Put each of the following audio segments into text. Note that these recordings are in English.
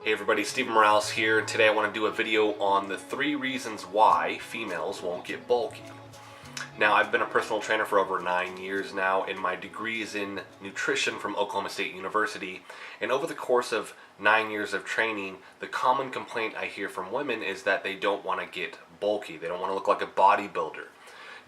Hey everybody, Stephen Morales here. Today I want to do a video on the 3 reasons why females won't get bulky. Now, I've been a personal trainer for over 9 years now, and my degree is in nutrition from Oklahoma State University. And over the course of 9 years of training, the common complaint I hear from women is that they don't want to get bulky. They don't want to look like a bodybuilder.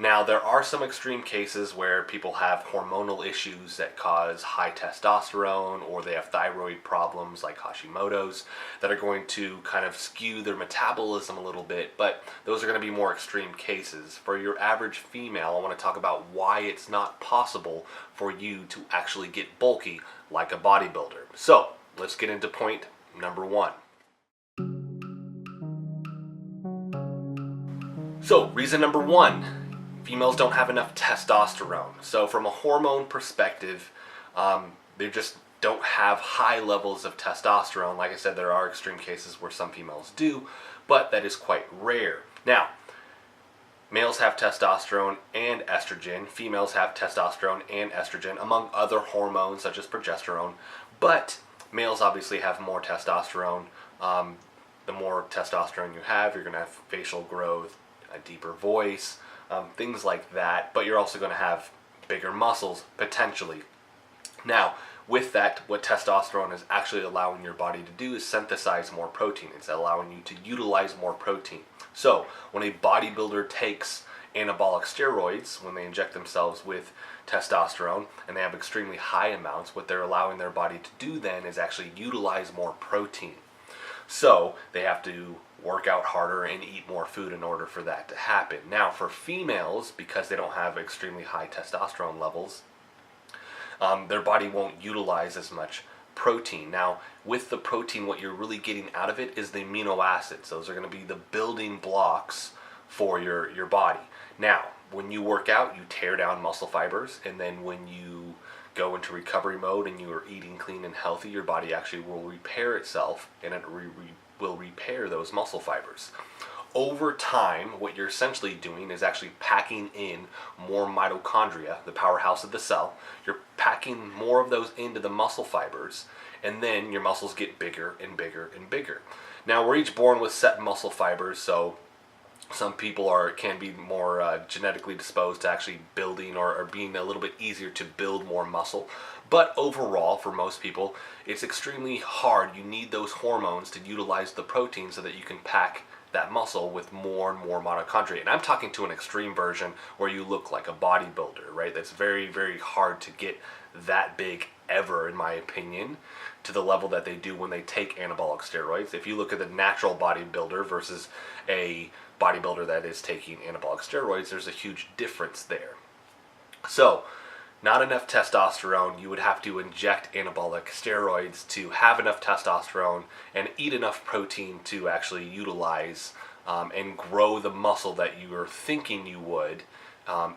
Now, there are some extreme cases where people have hormonal issues that cause high testosterone, or they have thyroid problems like Hashimoto's that are going to kind of skew their metabolism a little bit, but those are going to be more extreme cases. For your average female, I want to talk about why it's not possible for you to actually get bulky like a bodybuilder. So, let's get into point number 1. So, reason number 1. Females don't have enough testosterone. So from a hormone perspective, they just don't have high levels of testosterone. Like I said, there are extreme cases where some females do, but that is quite rare. Now, males have testosterone and estrogen. Females have testosterone and estrogen, among other hormones such as progesterone. But males obviously have more testosterone. The more testosterone you have, you're going to have facial growth, a deeper voice, things like that, but you're also going to have bigger muscles, potentially. Now, with that, what testosterone is actually allowing your body to do is synthesize more protein. It's allowing you to utilize more protein. So, when a bodybuilder takes anabolic steroids, when they inject themselves with testosterone, and they have extremely high amounts, what they're allowing their body to do then is actually utilize more protein. So, they have to work out harder and eat more food in order for that to happen. Now, for females, because they don't have extremely high testosterone levels, their body won't utilize as much protein. Now, with the protein, what you're really getting out of it is the amino acids. Those are going to be the building blocks for your body. Now, when you work out, you tear down muscle fibers, and then when you go into recovery mode and you are eating clean and healthy, your body actually will repair itself, and it will repair those muscle fibers. Over time, what you're essentially doing is actually packing in more mitochondria, the powerhouse of the cell. You're packing more of those into the muscle fibers, and then your muscles get bigger and bigger and bigger. Now, we're each born with set muscle fibers, so some people can be more genetically disposed to actually building or being a little bit easier to build more muscle. But overall, for most people, it's extremely hard. You need those hormones to utilize the protein so that you can pack that muscle with more and more mitochondria. And I'm talking to an extreme version where you look like a bodybuilder, right? That's very, very hard to get that big ever, in my opinion, to the level that they do when they take anabolic steroids. If you look at the natural bodybuilder versus a bodybuilder that is taking anabolic steroids, there's a huge difference there. So, not enough testosterone, you would have to inject anabolic steroids to have enough testosterone and eat enough protein to actually utilize and grow the muscle that you are thinking you would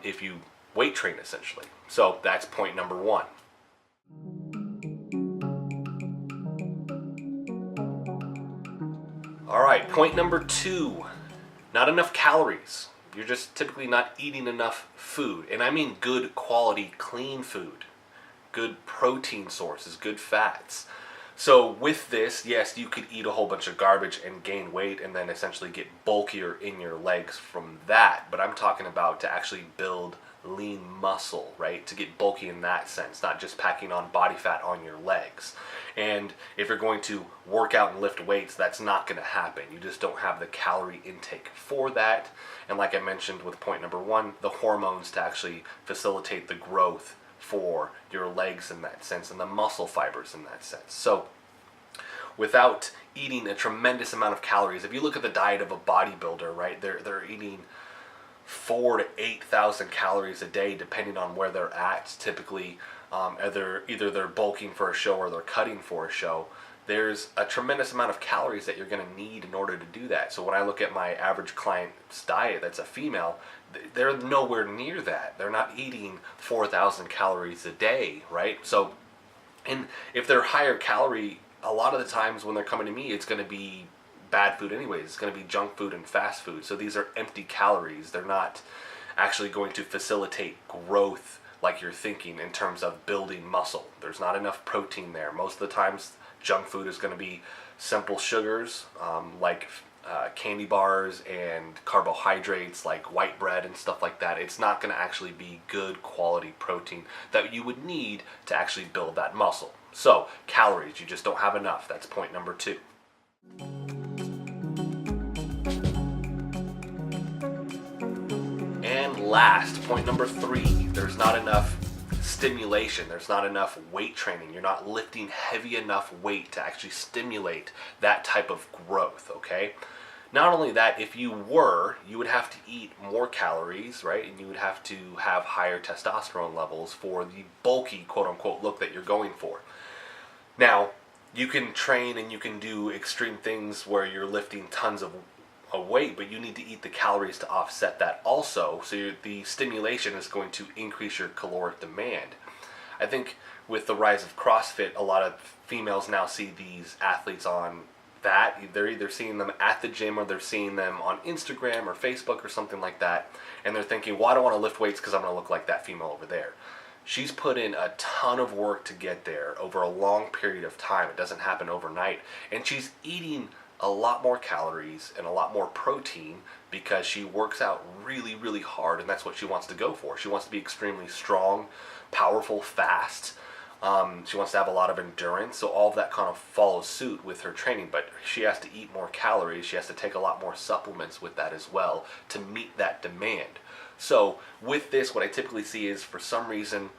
if you weight train, essentially. So that's point number 1. Alright, point number 2, not enough calories. You're just typically not eating enough food. And I mean good quality, clean food. Good protein sources, good fats. So with this, yes, you could eat a whole bunch of garbage and gain weight and then essentially get bulkier in your legs from that. But I'm talking about to actually build lean muscle, right? To get bulky in that sense, not just packing on body fat on your legs. And if you're going to work out and lift weights, that's not going to happen. You just don't have the calorie intake for that. And like I mentioned with point number 1, the hormones to actually facilitate the growth for your legs in that sense and the muscle fibers in that sense. So without eating a tremendous amount of calories, if you look at the diet of a bodybuilder, right, they're eating 4,000 to 8,000 calories a day, depending on where they're at. Typically, either they're bulking for a show or they're cutting for a show. There's a tremendous amount of calories that you're going to need in order to do that. So when I look at my average client's diet that's a female, they're nowhere near that. They're not eating 4,000 calories a day, right? So, and if they're higher calorie, a lot of the times when they're coming to me, it's going to be bad food anyways. It's going to be junk food and fast food. So these are empty calories. They're not actually going to facilitate growth like you're thinking in terms of building muscle. There's not enough protein there. Most of the times Junk food is going to be simple sugars, like candy bars, and carbohydrates like white bread and stuff like that. It's not going to actually be good quality protein that you would need to actually build that muscle. So calories, you just don't have enough. That's point number 2. And last, point number 3, there's not enough stimulation. There's not enough weight training. You're not lifting heavy enough weight to actually stimulate that type of growth, okay? Not only that, if you were, you would have to eat more calories, right? And you would have to have higher testosterone levels for the bulky, quote-unquote, look that you're going for. Now, you can train and you can do extreme things where you're lifting tons of weight, but you need to eat the calories to offset that also. So the stimulation is going to increase your caloric demand. I think with the rise of CrossFit, a lot of females now see these athletes on that. They're either seeing them at the gym or they're seeing them on Instagram or Facebook or something like that, and they're thinking, well, I don't want to lift weights because I'm going to look like that female over there. She's put in a ton of work to get there over a long period of time. It doesn't happen overnight, and she's eating a lot more calories and a lot more protein because she works out really, really hard, and that's what she wants to go for. She wants to be extremely strong, powerful, fast. She wants to have a lot of endurance, so all of that kind of follows suit with her training, but she has to eat more calories. She has to take a lot more supplements with that as well to meet that demand. So with this, what I typically see is, for some reason,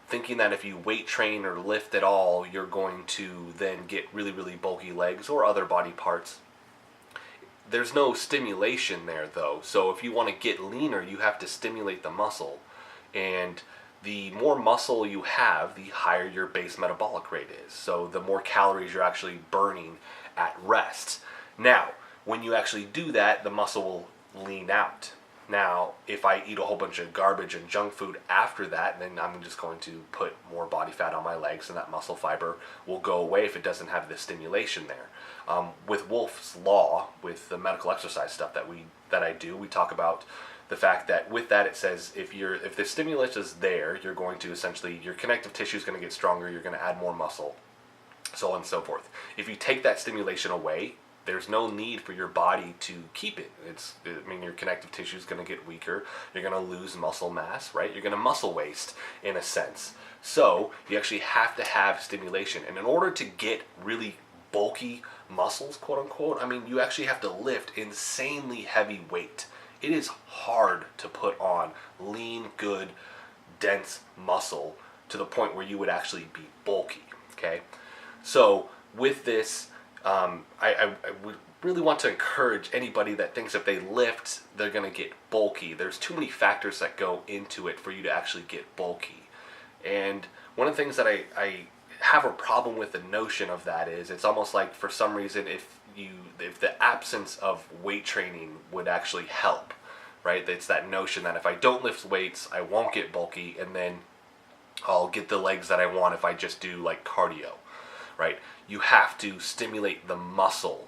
thinking that if you weight train or lift at all, you're going to then get really, really bulky legs or other body parts. There's no stimulation there, though. So if you want to get leaner, you have to stimulate the muscle. And the more muscle you have, the higher your base metabolic rate is. So the more calories you're actually burning at rest. Now, when you actually do that, the muscle will lean out. Now, if I eat a whole bunch of garbage and junk food after that, then I'm just going to put more body fat on my legs, and that muscle fiber will go away if it doesn't have the stimulation there. With Wolf's Law, with the medical exercise stuff that I do, we talk about the fact that with that it says if the stimulus is there, you're going to essentially, your connective tissue is going to get stronger, you're going to add more muscle, so on and so forth. If you take that stimulation away, there's no need for your body to keep it. Your connective tissue is going to get weaker. You're going to lose muscle mass, right? You're going to muscle waste in a sense. So you actually have to have stimulation. And in order to get really bulky muscles, quote unquote, you actually have to lift insanely heavy weight. It is hard to put on lean, good, dense muscle to the point where you would actually be bulky, okay? So with this, I would really want to encourage anybody that thinks if they lift, they're going to get bulky. There's too many factors that go into it for you to actually get bulky. And one of the things that I have a problem with the notion of that is, it's almost like, for some reason, if the absence of weight training would actually help, right? It's that notion that if I don't lift weights, I won't get bulky, and then I'll get the legs that I want if I just do like cardio, right? You have to stimulate the muscle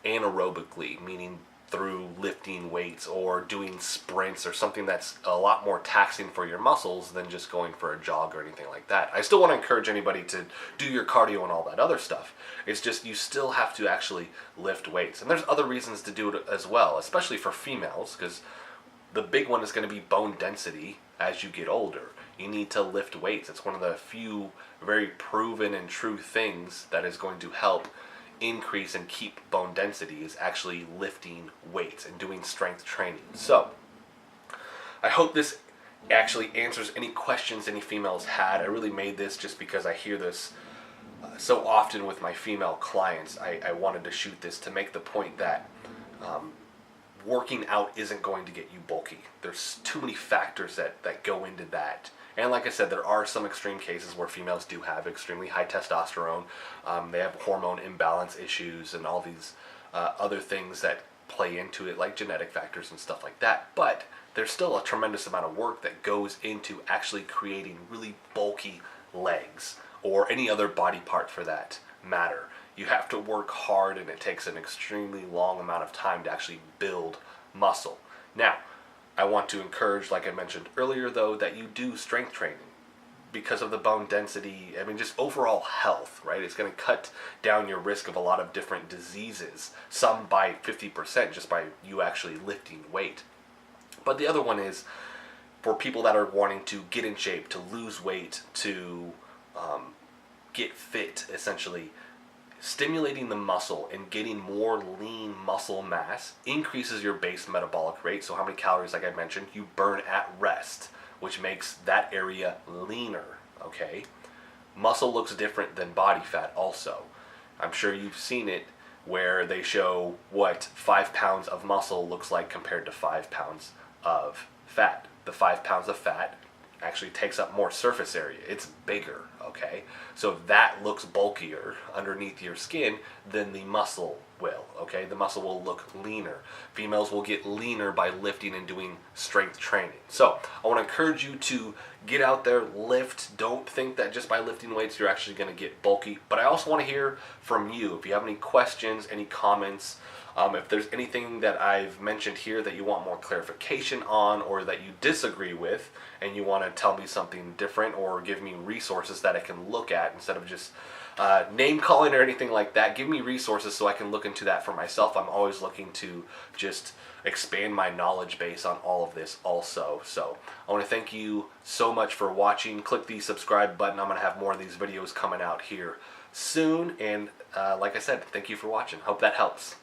anaerobically, meaning through lifting weights or doing sprints or something that's a lot more taxing for your muscles than just going for a jog or anything like that. I still want to encourage anybody to do your cardio and all that other stuff. It's just you still have to actually lift weights. And there's other reasons to do it as well, especially for females, because the big one is going to be bone density as you get older. You need to lift weights. It's one of the few very proven and true things that is going to help increase and keep bone density, is actually lifting weights and doing strength training. So I hope this actually answers any questions any females had. I really made this just because I hear this so often with my female clients. I wanted to shoot this to make the point that working out isn't going to get you bulky. There's too many factors that go into that. And like I said, there are some extreme cases where females do have extremely high testosterone. They have hormone imbalance issues and all these other things that play into it, like genetic factors and stuff like that. But there's still a tremendous amount of work that goes into actually creating really bulky legs, or any other body part for that matter. You have to work hard, and it takes an extremely long amount of time to actually build muscle. Now, I want to encourage, like I mentioned earlier though, that you do strength training. because of the bone density, I mean, just overall health, right? It's going to cut down your risk of a lot of different diseases, some by 50% just by you actually lifting weight. But the other one is for people that are wanting to get in shape, to lose weight, to get fit, essentially. Stimulating the muscle and getting more lean muscle mass increases your base metabolic rate. So how many calories, like I mentioned, you burn at rest, which makes that area leaner, okay? Muscle looks different than body fat also. I'm sure you've seen it where they show what 5 pounds of muscle looks like compared to 5 pounds of fat. The 5 pounds of fat actually takes up more surface area. It's bigger, okay? So that looks bulkier underneath your skin than the muscle will, okay? The muscle will look leaner. Females will get leaner by lifting and doing strength training. So I want to encourage you to get out there, lift. Don't think that just by lifting weights you're actually going to get bulky. But I also want to hear from you. If you have any questions, any comments, if there's anything that I've mentioned here that you want more clarification on or that you disagree with and you want to tell me something different or give me resources that I can look at instead of just name calling or anything like that, give me resources so I can look into that for myself. I'm always looking to just expand my knowledge base on all of this also. So I want to thank you so much for watching. Click the subscribe button. I'm going to have more of these videos coming out here soon. And like I said, thank you for watching. Hope that helps.